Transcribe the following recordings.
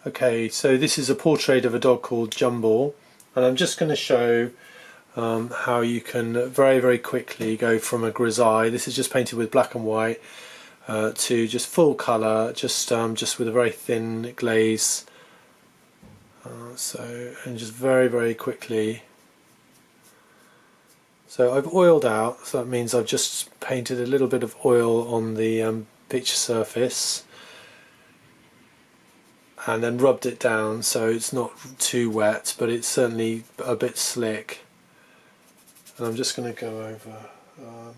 Okay, so this is a portrait of a dog called Jumble, and I'm just going to show how you can very quickly go from a grisaille, this is just painted with black and white, to just full colour, just with a very thin glaze. And just very quickly. So I've oiled out, so that means I've just painted a little bit of oil on the picture surface and then rubbed it down so it's not too wet, but it's certainly a bit slick. And I'm just going to go over.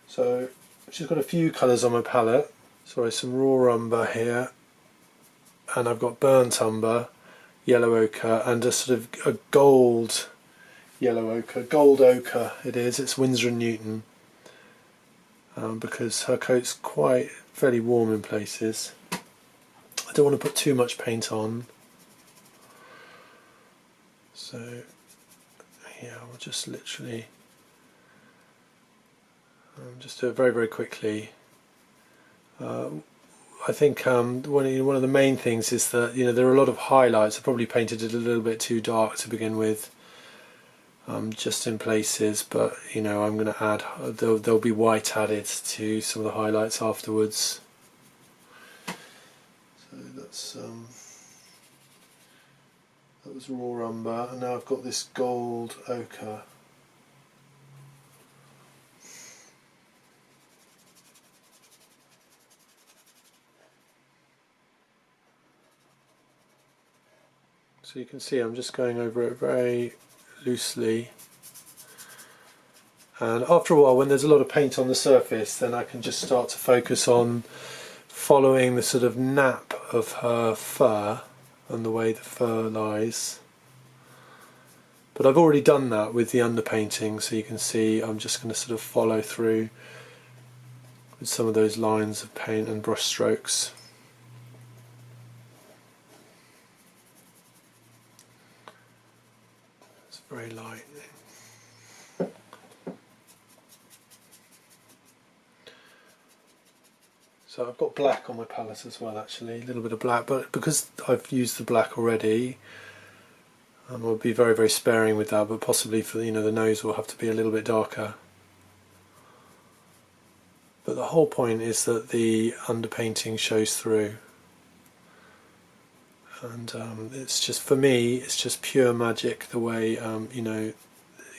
So I've just got a few colours on my palette. Sorry, some raw umber here, and I've got burnt umber, yellow ochre, and a sort of a gold yellow ochre, gold ochre it is. It's Winsor & Newton, because her coat's quite fairly warm in places. I don't want to put too much paint on, so yeah, we'll just literally just do it very quickly. I think one of the main things is that there are a lot of highlights. I probably painted it a little bit too dark to begin with, just in places, but I'm going to add, there'll be white added to some of the highlights afterwards. So that was raw umber, and now I've got this gold ochre. So you can see I'm just going over it very loosely, and after a while, when there's a lot of paint on the surface, then I can just start to focus on following the sort of nap of her fur and the way the fur lies. But I've already done that with the underpainting, so you can see I'm just going to sort of follow through with some of those lines of paint and brush strokes. It's very light. So I've got black on my palette as well, actually, a little bit of black, but because I've used the black already, I'll be very sparing with that, but possibly for the nose will have to be a little bit darker. But the whole point is that the underpainting shows through, and it's just, for me, it's just pure magic the way it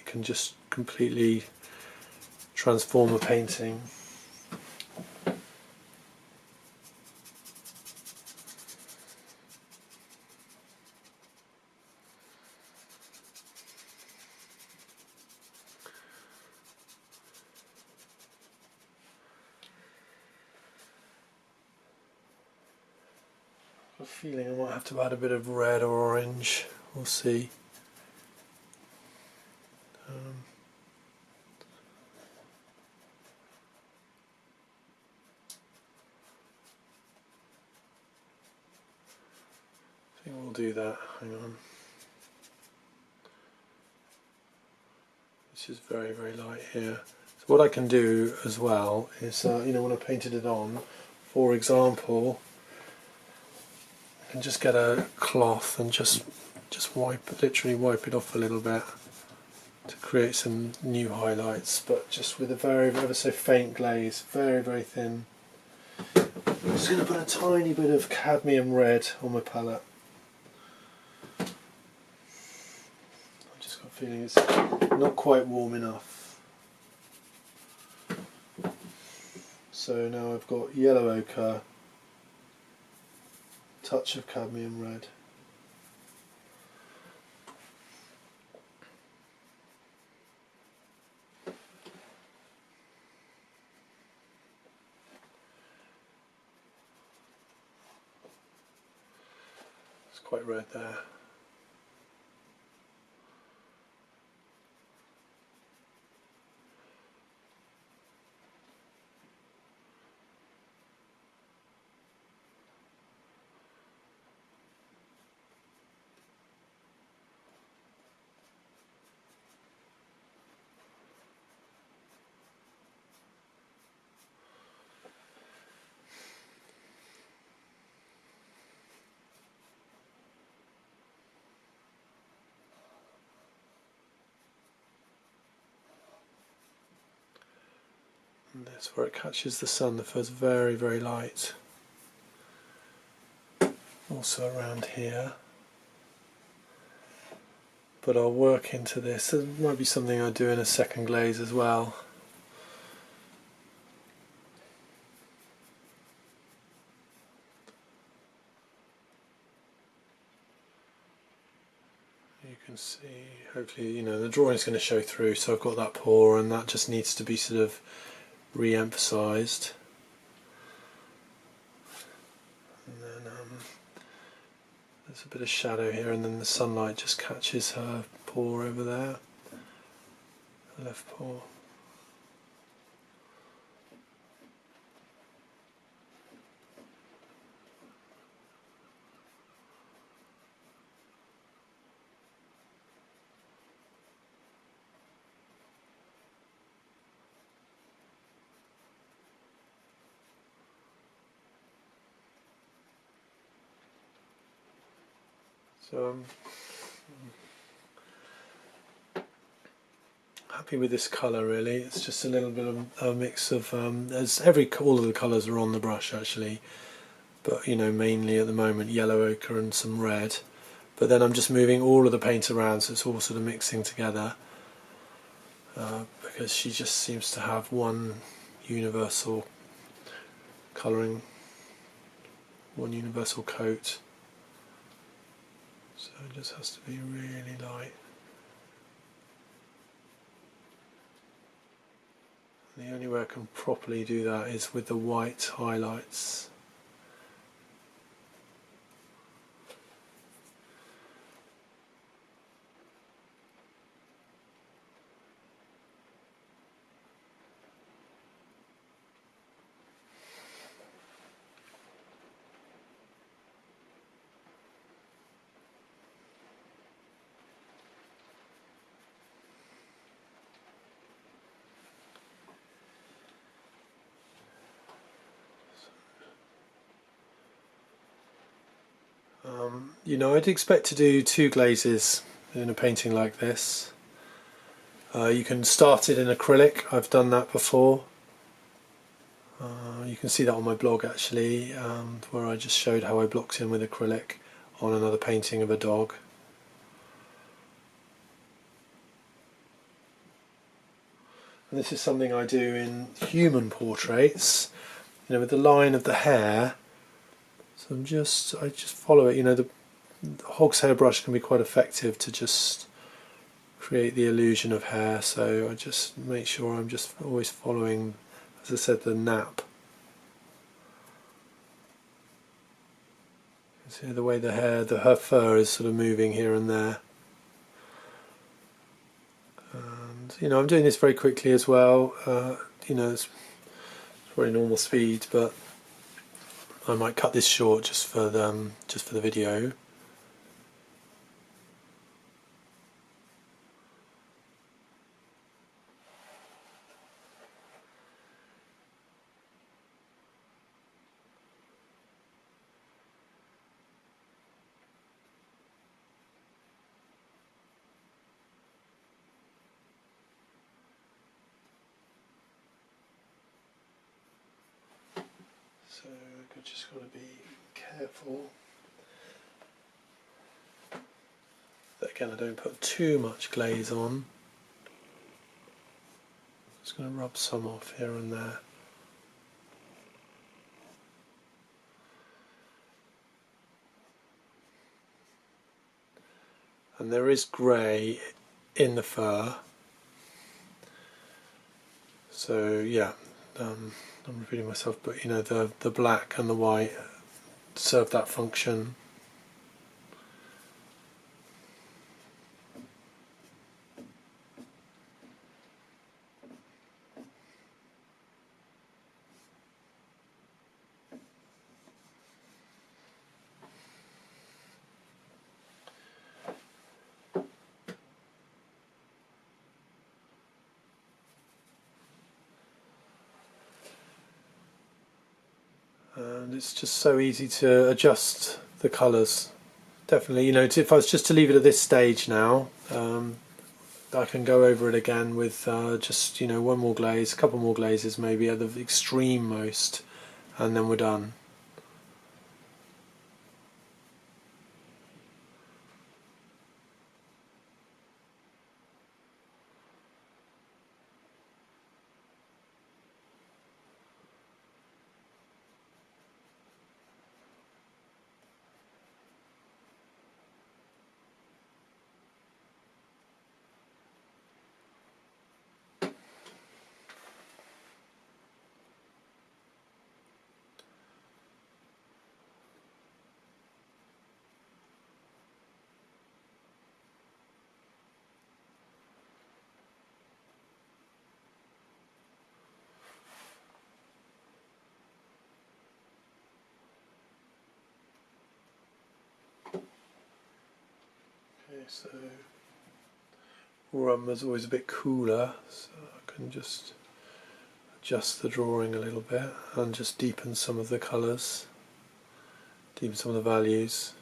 can just completely transform a painting. I have a feeling I might have to add a bit of red or orange, we'll see. I think we'll do that, hang on. This is very light here. So what I can do as well is, when I painted it on, for example, I can just get a cloth and just literally wipe it off a little bit to create some new highlights, but just with a very ever so faint glaze, very thin. I'm just going to put a tiny bit of cadmium red on my palette. I've just got a feeling it's not quite warm enough. So now I've got yellow ochre, touch of cadmium red. It's quite red there. And this, where it catches the sun, the fur's very, very light. Also around here. But I'll work into this. It might be something I do in a second glaze as well. You can see, hopefully, you know, the drawing's going to show through, so I've got that pour, and that just needs to be sort of re-emphasised. And then there's a bit of shadow here, and then the sunlight just catches her pour over there, the left pour. So I'm happy with this colour really. It's just a little bit of a mix of, all of the colours are on the brush actually, but you know, mainly at the moment yellow ochre and some red. But then I'm just moving all of the paint around, so it's all sort of mixing together, because she just seems to have one universal colouring, one universal coat. So it just has to be really light. And the only way I can properly do that is with the white highlights. You know, I'd expect to do 2 glazes in a painting like this. You can start it in acrylic, I've done that before. You can see that on my blog actually, where I just showed how I blocked in with acrylic on another painting of a dog. And this is something I do in human portraits, you know, with the line of the hair. So I just follow it, you know, the hog's hair brush can be quite effective to just create the illusion of hair, so I just make sure I'm just always following, as I said, the nap. You can see the way her fur is sort of moving here and there. And, you know, I'm doing this very quickly as well, you know, it's probably normal speed, but I might cut this short just for the video. So we've just got to be careful that again I don't put too much glaze on. Just going to rub some off here and there. And there is grey in the fur, so yeah, I'm repeating myself, but you know, the black and the white serve that function. And it's just so easy to adjust the colours. Definitely, you know, if I was just to leave it at this stage now, I can go over it again with just, you know, one more glaze, a couple more glazes maybe at the extreme most, and then we're done. So Rumba's always a bit cooler, so I can just adjust the drawing a little bit and just deepen some of the colours, deepen some of the values.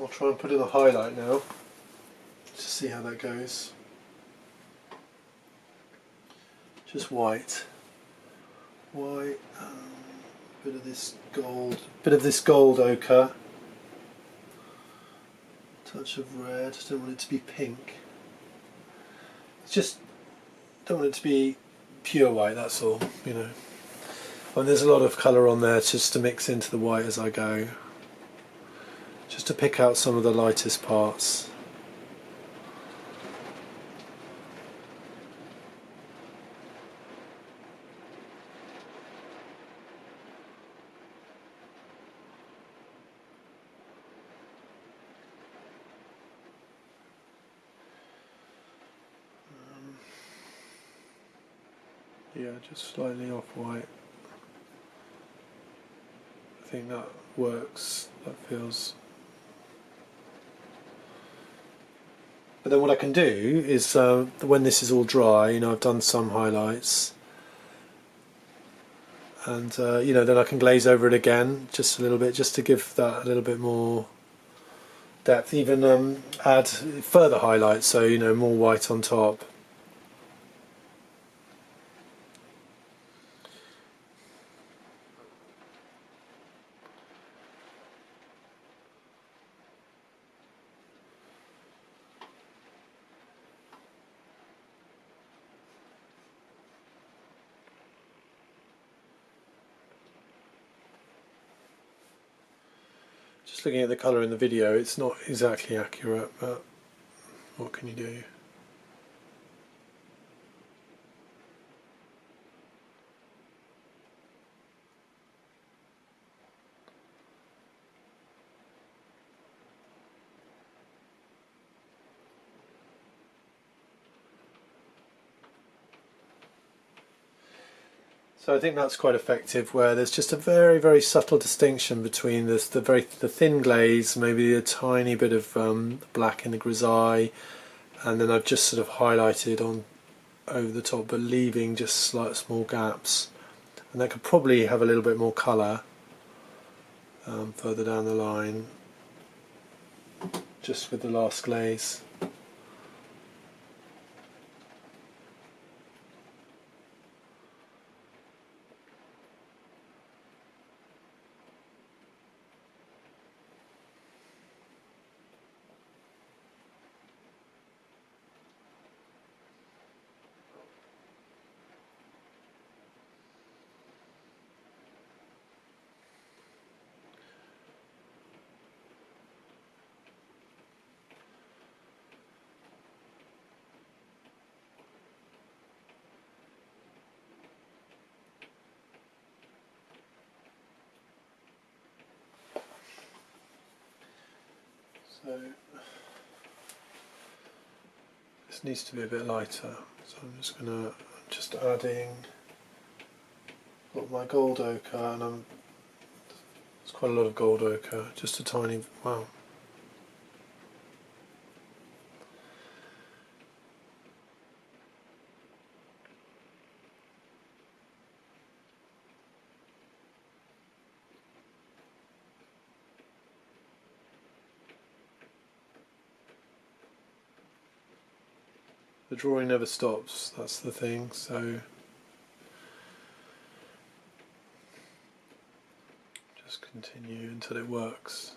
I'll try and put in a highlight now to see how that goes. Just white, bit of this gold ochre, touch of red. Don't want it to be pink. It's just don't want it to be pure white. That's all, you know. And there's a lot of colour on there just to mix into the white as I go, just to pick out some of the lightest parts. Yeah, just slightly off white. I think that works. That feels. But then what I can do is, when this is all dry, you know, I've done some highlights, and you know, then I can glaze over it again just a little bit, just to give that a little bit more depth. Even add further highlights, so you know, more white on top. Just looking at the colour in the video, it's not exactly accurate, but what can you do? So I think that's quite effective, where there's just a very, very subtle distinction between the thin glaze, maybe a tiny bit of black in the grisaille, and then I've just sort of highlighted on over the top, but leaving just slight small gaps, and that could probably have a little bit more colour further down the line, just with the last glaze. So this needs to be a bit lighter, so I'm just adding my gold ochre, and it's quite a lot of gold ochre, just a tiny, wow. The drawing never stops, that's the thing, so just continue until it works.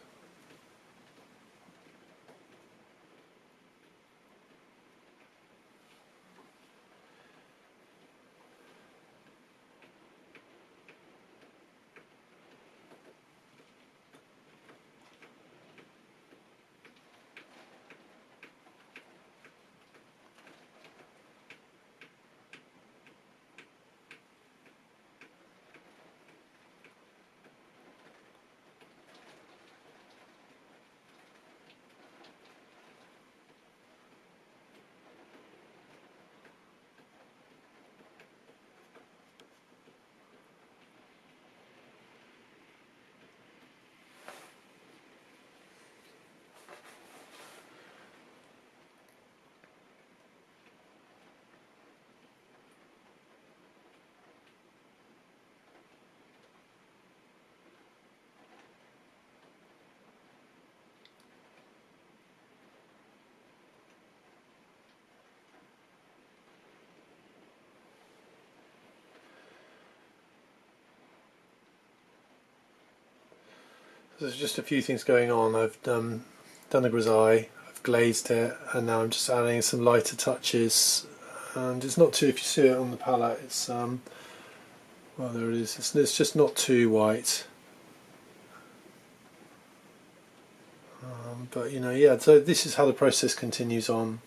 There's just a few things going on. I've done the grisaille, I've glazed it, and now I'm just adding some lighter touches. And it's not too, if you see it on the palette, it's well, there it is. It's just not too white. But you know, yeah. So this is how the process continues on.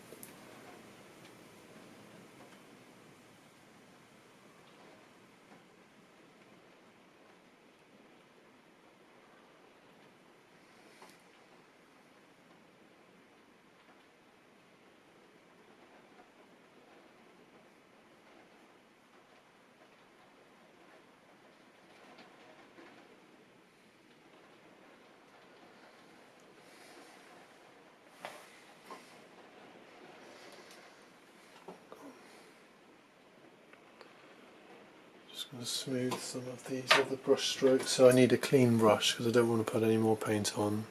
Just going to smooth some of these other brush strokes, so I need a clean brush because I don't want to put any more paint on.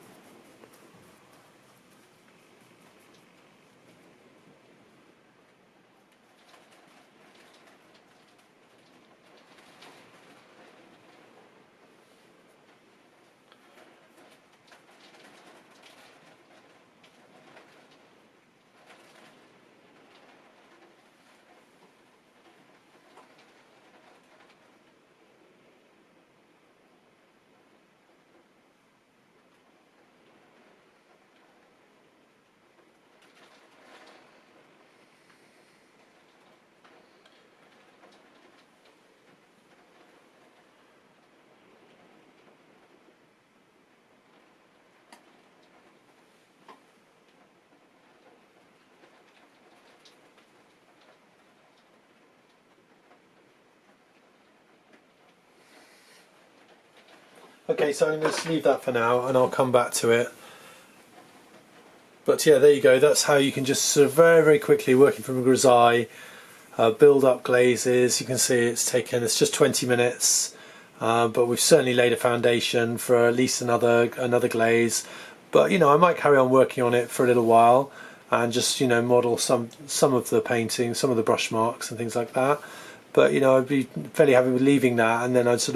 Okay, so I'm going to just leave that for now and I'll come back to it. But yeah, there you go, that's how you can just sort of very, very quickly, working from a grisaille, build up glazes. You can see it's just 20 minutes, but we've certainly laid a foundation for at least another glaze. But you know, I might carry on working on it for a little while and just, you know, model some of the painting, some of the brush marks and things like that. But you know, I'd be fairly happy with leaving that, and then I'd sort of